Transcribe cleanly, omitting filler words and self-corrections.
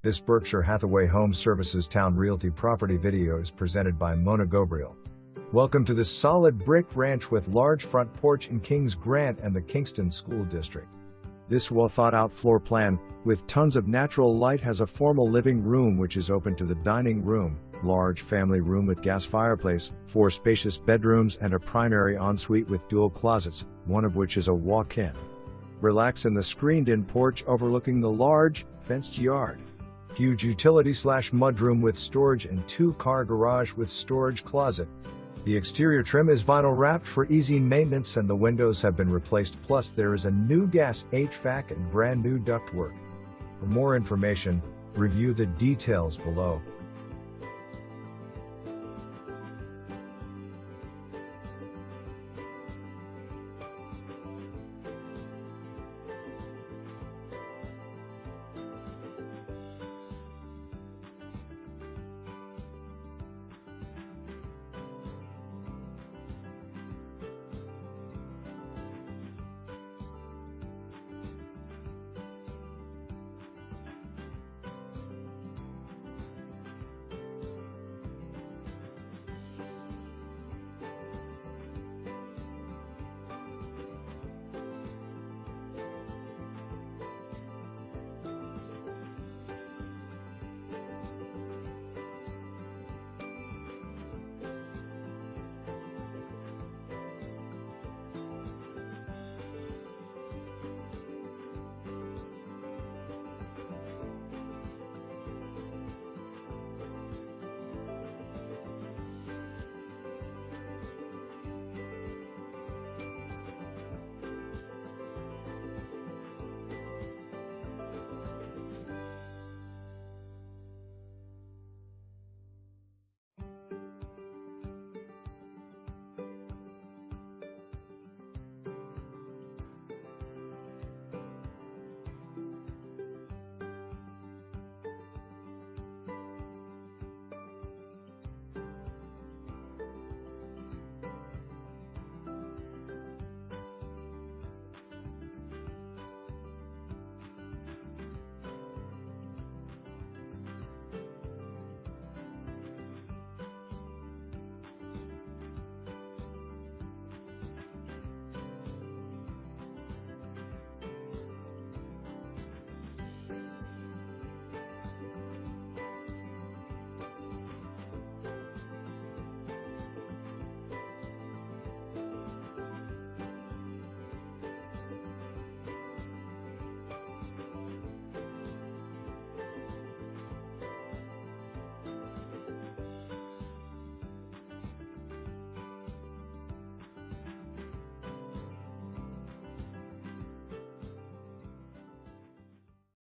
This Berkshire Hathaway Home Services Towne Realty property video is presented by Mona Gabriel. Welcome to this solid brick ranch with large front porch in Kings Grant and the Kingston School District. This well-thought-out floor plan, with tons of natural light, has a formal living room which is open to the dining room, large family room with gas fireplace, 4 spacious bedrooms and a primary ensuite with dual closets, one of which is a walk-in. Relax in the screened-in porch overlooking the large, fenced yard. Huge utility/mudroom with storage and 2-car garage with storage closet. The exterior trim is vinyl wrapped for easy maintenance and the windows have been replaced, plus there is a new gas HVAC and brand new ductwork. For more information, review the details below.